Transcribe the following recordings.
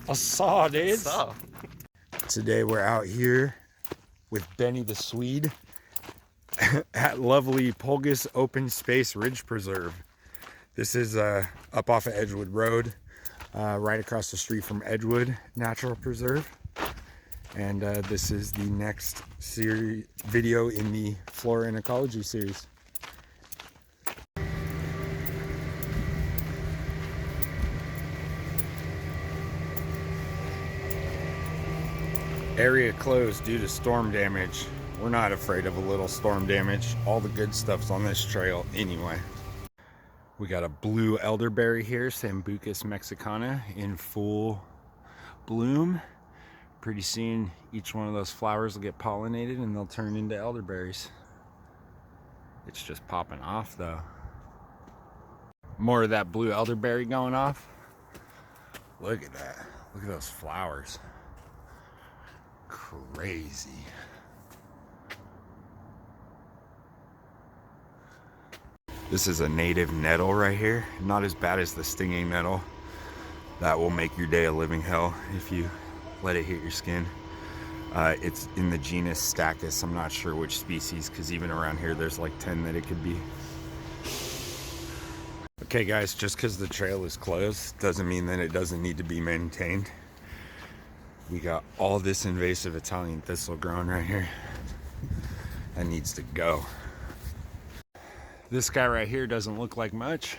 I saw, dude. I saw. Today we're out here with Benny the Swede at lovely Pulgas Open Space Ridge Preserve. This is up off of Edgewood Road, right across the street from Edgewood Natural Preserve. And this is the next video in the Flora and Ecology series. Area closed due to storm damage. We're not afraid of a little storm damage. All the good stuff's on this trail anyway. We got a blue elderberry here, Sambucus mexicana, in full bloom. Pretty soon each one of those flowers will get pollinated and they'll turn into elderberries. It's just popping off though. More of that blue elderberry going off. Look at that. Look at those flowers. Crazy. This is a native nettle right here. Not as bad as the stinging nettle. That will make your day a living hell if you let it hit your skin. It's in the genus Stachys. I'm not sure which species, because even around here there's like 10 that it could be. Okay guys, just because the trail is closed doesn't mean that it doesn't need to be maintained. We got all this invasive Italian thistle growing right here. That needs to go. This guy right here doesn't look like much,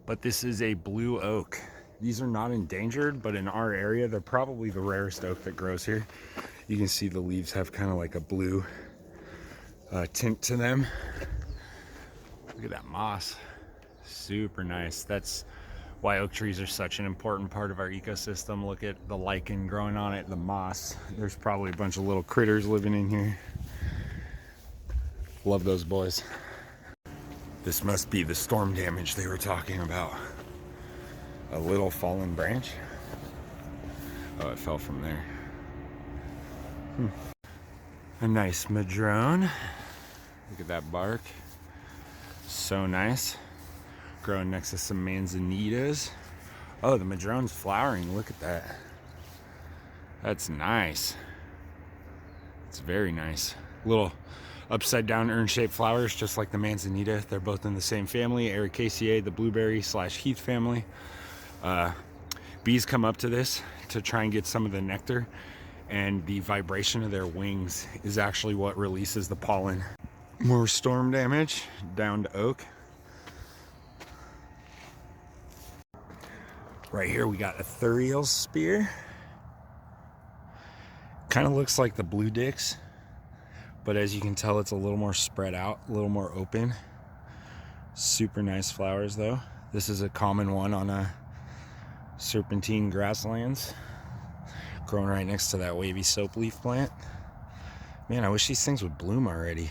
but this is a blue oak. These are not endangered, but in our area, they're probably the rarest oak that grows here. You can see the leaves have kind of like a blue tint to them. Look at that moss. Super nice. That's why oak trees are such an important part of our ecosystem. Look at the lichen growing on it, the moss. There's probably a bunch of little critters living in here. Love those boys. This must be the storm damage they were talking about. A little fallen branch. Oh, it fell from there. A nice madrone. Look at that bark. So nice. Growing next to some manzanitas. Oh, the madrone's flowering. Look at that. That's nice. It's very nice. Little upside down urn-shaped flowers, just like the manzanita. They're both in the same family, Ericaceae, the blueberry / heath family. Bees come up to this to try and get some of the nectar, and the vibration of their wings is actually what releases the pollen. More storm damage, downed oak. Right here we got a Thurial spear. Kind of looks like the blue dicks, but as you can tell, it's a little more spread out, a little more open. Super nice flowers though. This is a common one on a serpentine grasslands, growing right next to that wavy soap leaf plant. Man, I wish these things would bloom already.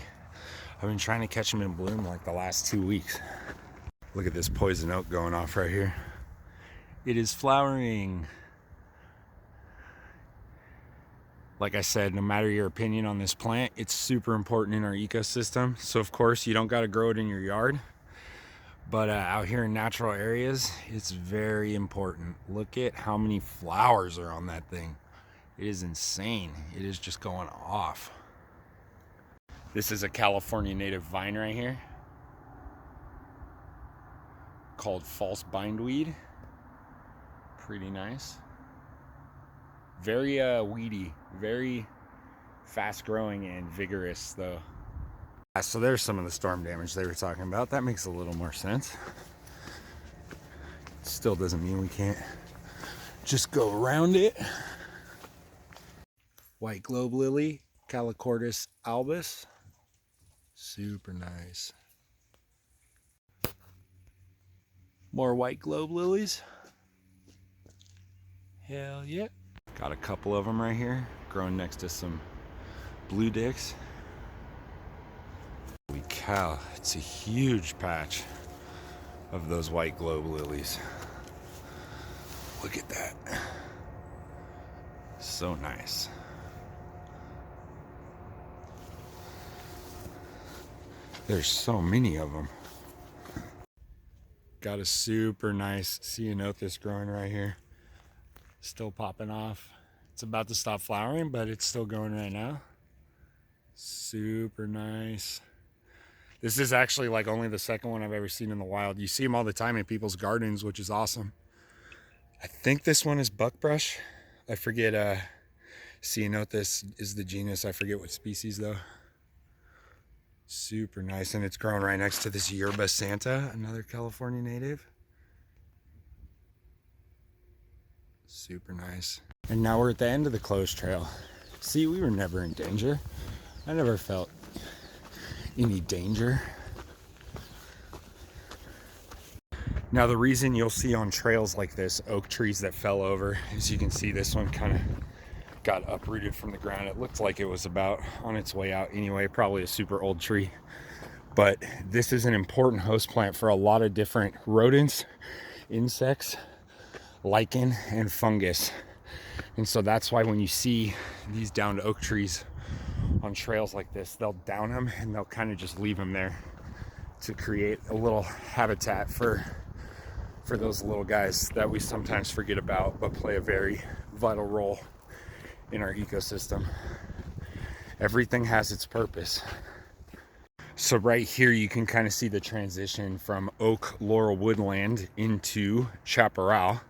I've been trying to catch them in bloom like the last 2 weeks. Look at this poison oak going off right here. It is flowering. Like I said, no matter your opinion on this plant, it's super important in our ecosystem. So of course you don't got to grow it in your yard, but out here in natural areas, it's very important. Look at how many flowers are on that thing. It is insane. It is just going off. This is a California native vine right here called false bindweed. Pretty nice. Very weedy, very fast growing and vigorous though. So there's some of the storm damage they were talking about. That makes a little more sense. Still doesn't mean we can't just go around it. White globe lily, Calochortus albus. Super nice. More white globe lilies. Hell yeah. Got a couple of them right here, growing next to some blue dicks. Holy cow, it's a huge patch of those white globe lilies. Look at that. So nice. There's so many of them. Got a super nice ceanothus growing right here. Still popping off. It's about to stop flowering, but it's still going right now. Super nice. This is actually like only the second one I've ever seen in the wild. You see them all the time in people's gardens, which is awesome. I think this one is buckbrush. I forget, Ceanothus is the genus. I forget what species though. Super nice, and it's growing right next to this Yerba Santa, another California native. Super nice. And now we're at the end of the closed trail. See, we were never in danger. I never felt any danger. Now the reason you'll see on trails like this oak trees that fell over, as you can see, this one kind of got uprooted from the ground. It looked like it was about on its way out anyway, probably a super old tree. But this is an important host plant for a lot of different rodents, insects, lichen, and fungus. And so that's why when you see these downed oak trees on trails like this, they'll down them and they'll kind of just leave them there to create a little habitat for those little guys that we sometimes forget about, but play a very vital role in our ecosystem. Everything has its purpose. So right here you can kind of see the transition from oak laurel woodland into chaparral.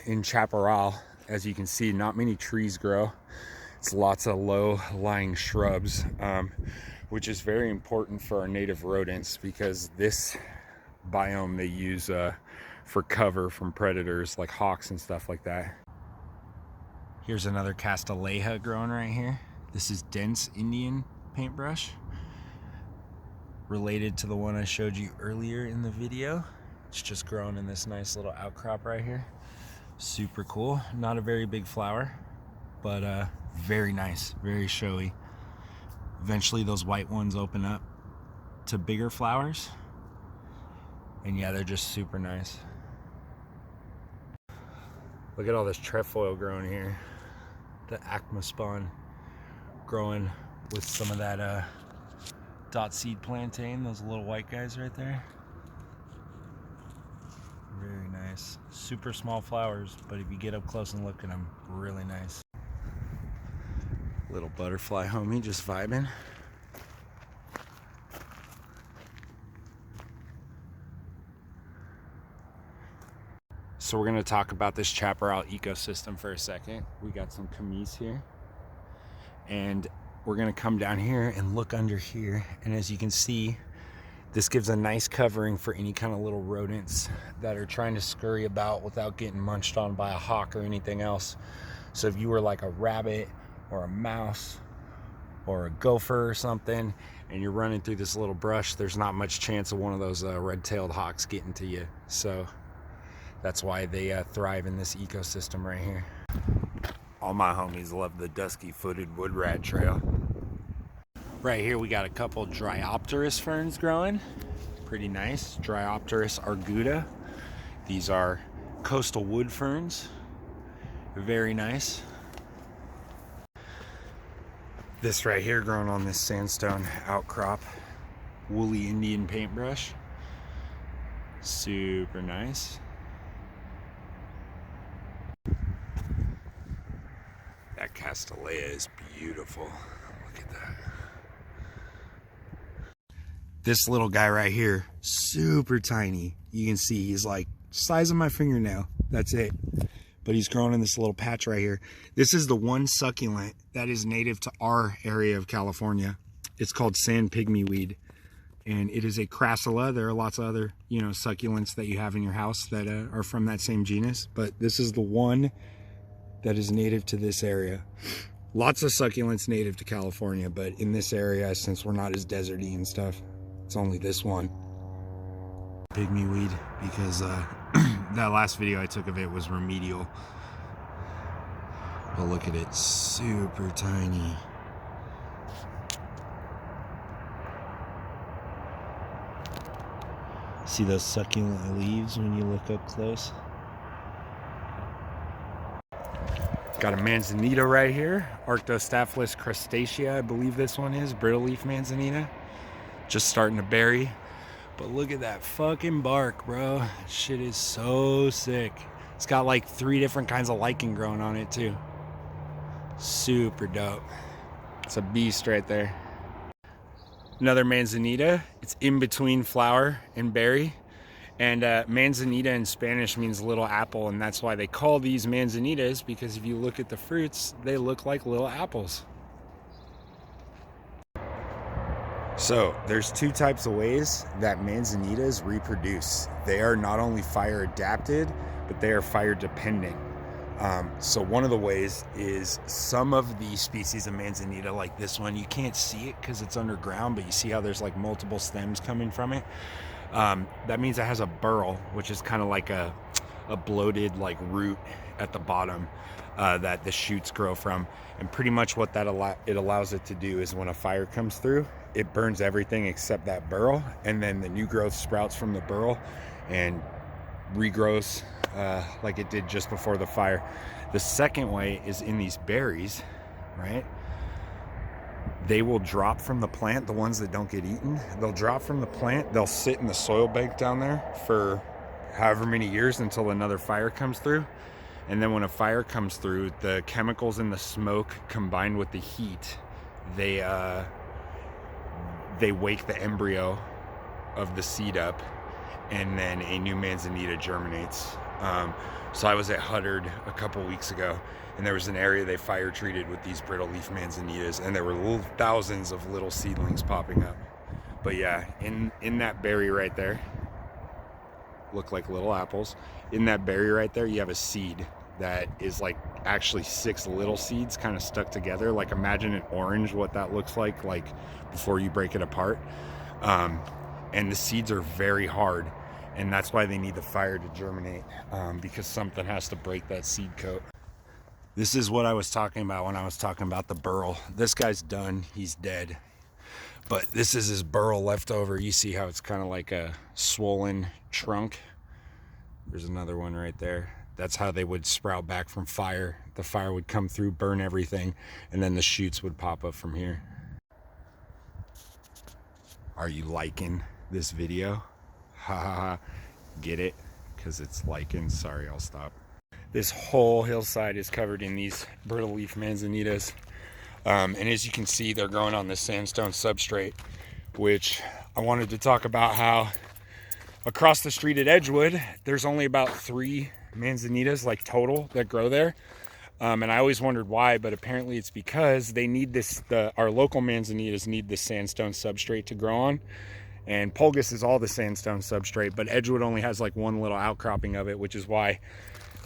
In chaparral, as you can see, not many trees grow. It's lots of low-lying shrubs, which is very important for our native rodents because this biome they use for cover from predators like hawks and stuff like that. Here's another Castanea growing right here. This is dense Indian paintbrush, related to the one I showed you earlier in the video. It's just grown in this nice little outcrop right here. Super cool. Not a very big flower, but very nice, very showy. Eventually those white ones open up to bigger flowers. And yeah, they're just super nice. Look at all this trefoil growing here. The acma spawn growing with some of that dot seed plantain, those little white guys right there. Very nice. Super small flowers, but if you get up close and look at them, really nice. Little butterfly homie just vibing. So we're gonna talk about this chaparral ecosystem for a second. We got some camise here. And we're gonna come down here and look under here. And as you can see, this gives a nice covering for any kind of little rodents that are trying to scurry about without getting munched on by a hawk or anything else. So if you were like a rabbit or a mouse or a gopher or something, and you're running through this little brush, there's not much chance of one of those red-tailed hawks getting to you. So that's why they thrive in this ecosystem right here. All my homies love the dusky-footed wood rat trail. Right here we got a couple Dryopteris ferns growing. Pretty nice. Dryopteris arguta. These are coastal wood ferns. Very nice. This right here growing on this sandstone outcrop. Woolly Indian paintbrush. Super nice. That Castanea is beautiful. Look at that. This little guy right here, super tiny. You can see he's like size of my fingernail. That's it. But he's growing in this little patch right here. This is the one succulent that is native to our area of California. It's called sand pygmy weed. And it is a crassula. There are lots of other, succulents that you have in your house that are from that same genus. But this is the one that is native to this area. Lots of succulents native to California, but in this area, since we're not as deserty and stuff, it's only this one. Pygmy weed, because that last video I took of it was remedial. But look at it, super tiny. See those succulent leaves when you look up close? Got a manzanita right here, Arctostaphylos crustacea, I believe this one is, brittle leaf manzanita. Just starting to berry. But look at that fucking bark, bro. That shit is so sick. It's got like 3 different kinds of lichen growing on it too. Super dope. It's a beast right there. Another manzanita. It's in between flower and berry. And manzanita in Spanish means little apple, and that's why they call these manzanitas, because if you look at the fruits, they look like little apples. So there's 2 types of ways that manzanitas reproduce. They are not only fire adapted, but they are fire dependent. So one of the ways is some of the species of manzanita, like this one, you can't see it because it's underground, but you see how there's like multiple stems coming from it. That means it has a burl, which is kind of like a bloated like root at the bottom that the shoots grow from. And pretty much what that allows it to do is when a fire comes through, it burns everything except that burl, and then the new growth sprouts from the burl and regrows like it did just before the fire. The second way is in these berries, right? They will drop from the plant, the ones that don't get eaten. They'll drop from the plant, they'll sit in the soil bank down there for however many years until another fire comes through. And then when a fire comes through, the chemicals in the smoke combined with the heat, they wake the embryo of the seed up, and then a new manzanita germinates. So I was at Huddard a couple weeks ago, and there was an area they fire treated with these brittle leaf manzanitas, and there were thousands of little seedlings popping up. But yeah, in that berry right there, look like little apples. In that berry right there, you have a seed that is like actually 6 little seeds kind of stuck together. Like imagine an orange, what that looks like before you break it apart. And the seeds are very hard, and that's why they need the fire to germinate, because something has to break that seed coat. This is what I was talking about when I was talking about the burl. This guy's done, he's dead. But this is his burl left over. You see how it's kind of like a swollen trunk. There's another one right there. That's how they would sprout back from fire. The fire would come through, burn everything, and then the shoots would pop up from here. Are you liking this video? Ha ha ha. Get it? Because it's lichen. Sorry, I'll stop. This whole hillside is covered in these brittle leaf manzanitas. And as you can see, they're growing on this sandstone substrate, which I wanted to talk about how across the street at Edgewood, there's only about 3 manzanitas like total that grow there. And I always wondered why, but apparently it's because they need this, our local manzanitas need this sandstone substrate to grow on. And Pulgas is all the sandstone substrate, but Edgewood only has like one little outcropping of it, which is why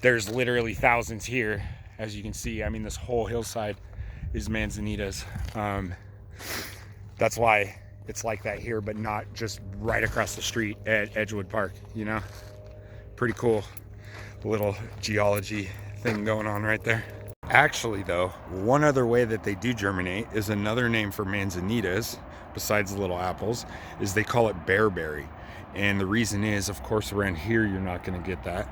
there's literally thousands here. As you can see, I mean, this whole hillside is manzanitas. That's why it's like that here, but not just right across the street at Edgewood Park, you know? Pretty cool little geology thing going on right there. Actually though, one other way that they do germinate is another name for manzanitas, besides the little apples, is they call it bearberry. And the reason is, of course, around here you're not going to get that.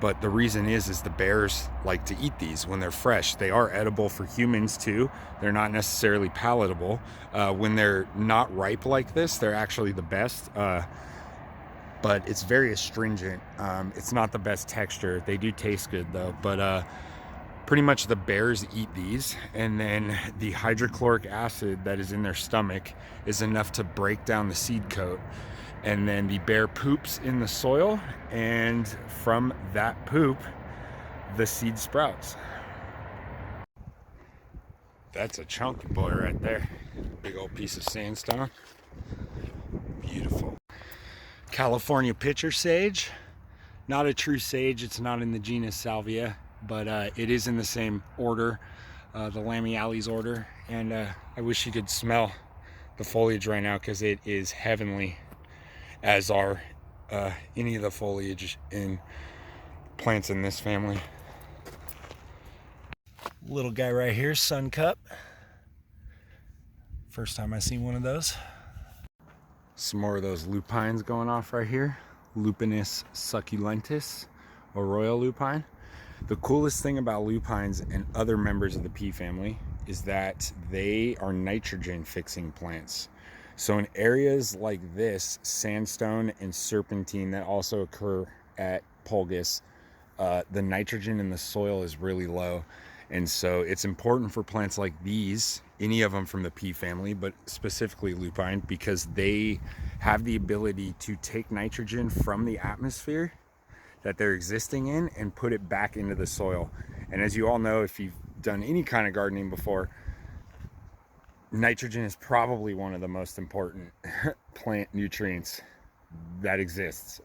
But the reason is the bears like to eat these when they're fresh. They are edible for humans too. They're not necessarily palatable. When they're not ripe like this, they're actually the best. But it's very astringent. It's not the best texture. They do taste good though. But pretty much the bears eat these, and then the hydrochloric acid that is in their stomach is enough to break down the seed coat. And then the bear poops in the soil, and from that poop, the seed sprouts. That's a chunky boy right there. Big old piece of sandstone. Beautiful. California pitcher sage. Not a true sage. It's not in the genus Salvia, but it is in the same order, the Lamiales order. And I wish you could smell the foliage right now, because it is heavenly, as are any of the foliage in plants in this family. Little guy right here, sun cup. First time I seen one of those. Some more of those lupines going off right here. Lupinus succulentus, or royal lupine. The coolest thing about lupines and other members of the pea family is that they are nitrogen fixing plants. So in areas like this, sandstone and serpentine that also occur at Pulgas, the nitrogen in the soil is really low. And so it's important for plants like these, any of them from the pea family, but specifically lupine, because they have the ability to take nitrogen from the atmosphere that they're existing in and put it back into the soil. And as you all know, if you've done any kind of gardening before, nitrogen is probably one of the most important plant nutrients that exists.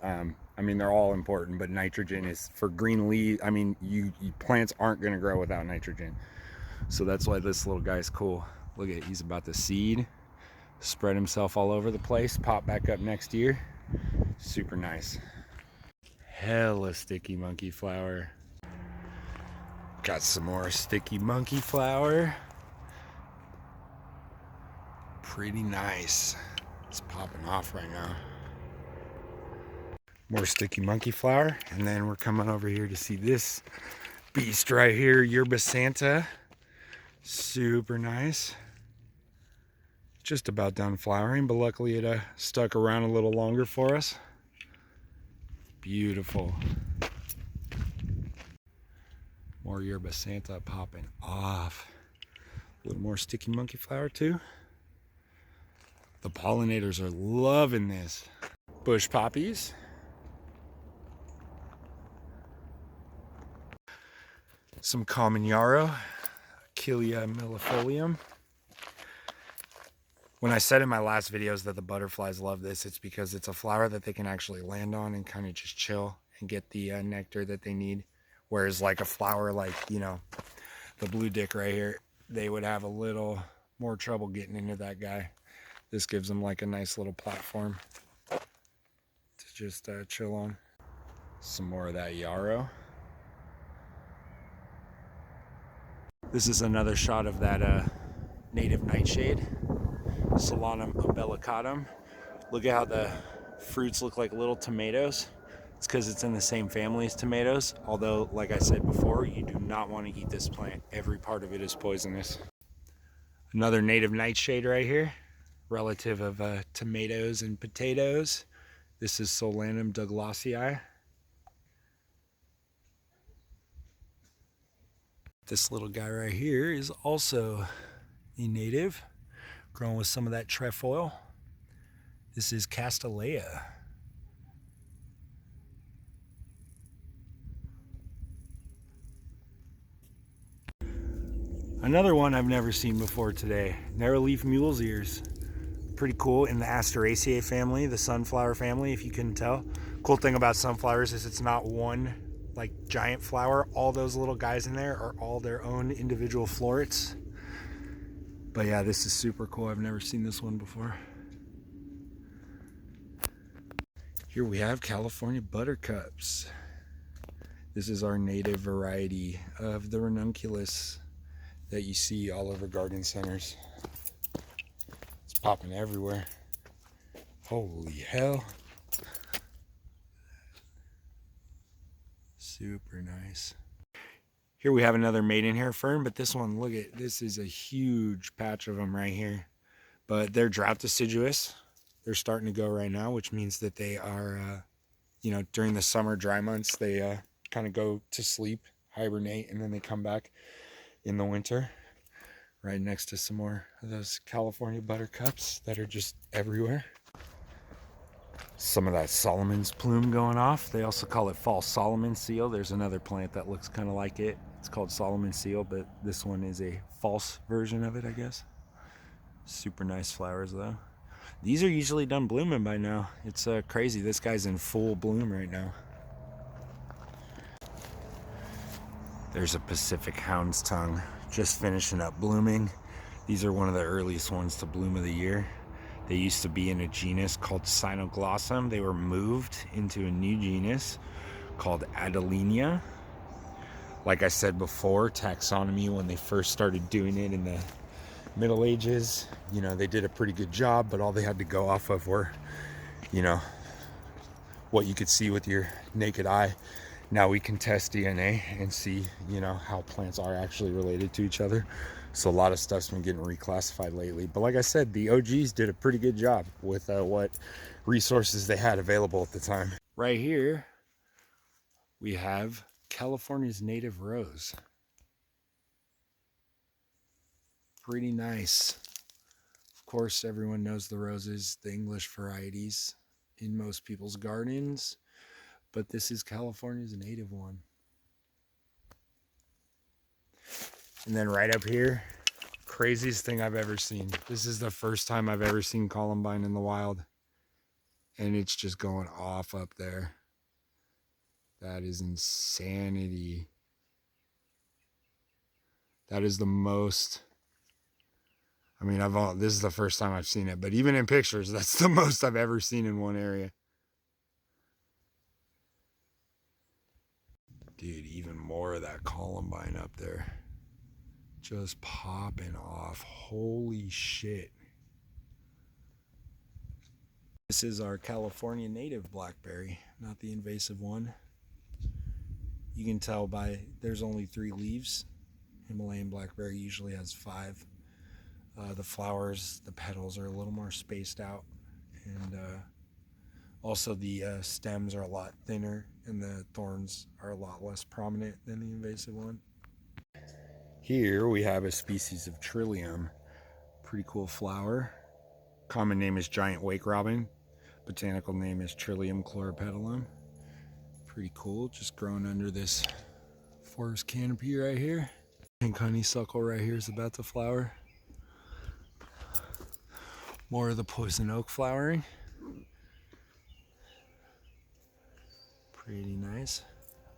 I mean, they're all important, but nitrogen is for green leaves. I mean, plants aren't going to grow without nitrogen. So that's why this little guy's cool. Look at it, he's about to seed, spread himself all over the place, pop back up next year. Super nice. Hella sticky monkey flower. Got some more sticky monkey flower. Pretty nice. It's popping off right now. More sticky monkey flower, and then we're coming over here to see this beast right here, Yerba Santa. Super nice. Just about done flowering, but luckily it stuck around a little longer for us. Beautiful. More Yerba Santa popping off. A little more sticky monkey flower too. The pollinators are loving this. Bush poppies. Some common yarrow, Achillea millefolium. When I said in my last videos that the butterflies love this, it's because it's a flower that they can actually land on and kind of just chill and get the nectar that they need. Whereas like a flower like, you know, the blue dick right here, they would have a little more trouble getting into that guy. This gives them like a nice little platform to just chill on. Some more of that yarrow. This is another shot of that native nightshade, Solanum umbilicatum. Look at how the fruits look like little tomatoes. It's because it's in the same family as tomatoes. Although, like I said before, you do not want to eat this plant. Every part of it is poisonous. Another native nightshade right here, relative of tomatoes and potatoes. This is Solanum douglasii. This little guy right here is also a native, grown with some of that trefoil. This is Castanea. Another one I've never seen before today, narrow-leaf mule's ears. Pretty cool, in the Asteraceae family, the sunflower family, if you couldn't tell. Cool thing about sunflowers is it's not one like giant flower. All those little guys in there are all their own individual florets. But yeah, this is super cool. I've never seen this one before. Here we have California buttercups. This is our native variety of the ranunculus that you see all over garden centers. It's popping everywhere. Holy hell. Super nice. Here we have another maidenhair fern, but this one, look at, this is a huge patch of them right here. But they're drought deciduous. They're starting to go right now, which means that they are, you know, during the summer dry months, they kind of go to sleep, hibernate, and then they come back in the winter. Right next to some more of those California buttercups that are just everywhere. Some of that Solomon's plume going off. They also call it false Solomon seal. There's another plant that looks kind of like it. It's called Solomon seal, but this one is a false version of it, I guess. Super nice flowers though. These are usually done blooming by now. It's crazy. This guy's in full bloom right now. There's a Pacific hound's tongue just finishing up blooming. These are one of the earliest ones to bloom of the year. They used to be in a genus called Cynoglossum. They were moved into a new genus called Adelinia. Like I said before, taxonomy, when they first started doing it in the Middle Ages, you know, they did a pretty good job, but all they had to go off of were, you know, what you could see with your naked eye. Now we can test DNA and see, you know, how plants are actually related to each other. So a lot of stuff's been getting reclassified lately. But like I said, the OGs did a pretty good job with what resources they had available at the time. Right here, we have California's native rose. Pretty nice. Of course, everyone knows the roses, the English varieties in most people's gardens, but this is California's native one. And then right up here, craziest thing I've ever seen. This is the first time I've ever seen columbine in the wild, and it's just going off up there. That is insanity. That is the most, I mean, this is the first time I've seen it, but even in pictures, that's the most I've ever seen in one area. Dude, even more of that columbine up there. Just popping off. Holy shit. This is our California native blackberry, not the invasive one. You can tell by, there's only 3 leaves. Himalayan blackberry usually has 5. The flowers, the petals are a little more spaced out, and also the stems are a lot thinner, and the thorns are a lot less prominent than the invasive one. Here we have a species of Trillium. Pretty cool flower. Common name is giant wake robin. Botanical name is Trillium chloropetalum. Pretty cool, just growing under this forest canopy right here. Pink honeysuckle right here is about to flower. More of the poison oak flowering. Pretty nice.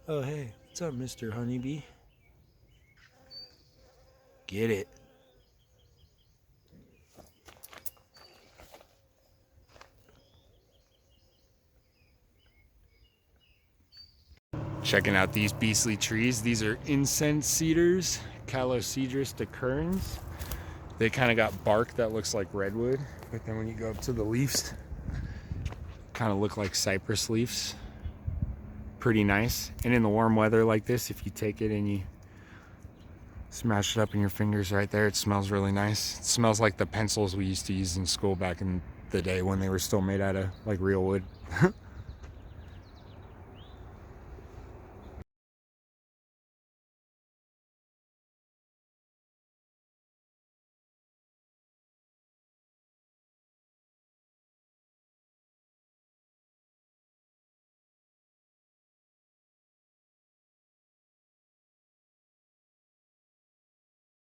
Oh hey, what's up, Mr. Honeybee? Get it. Checking out these beastly trees. These are incense cedars, Calocedrus decurrens. They kind of got bark that looks like redwood, but then when you go up to the leaves, kind of look like cypress leaves. Pretty nice. And in the warm weather like this, if you take it and you smash it up in your fingers right there, it smells really nice. It smells like the pencils we used to use in school back in the day when they were still made out of like real wood.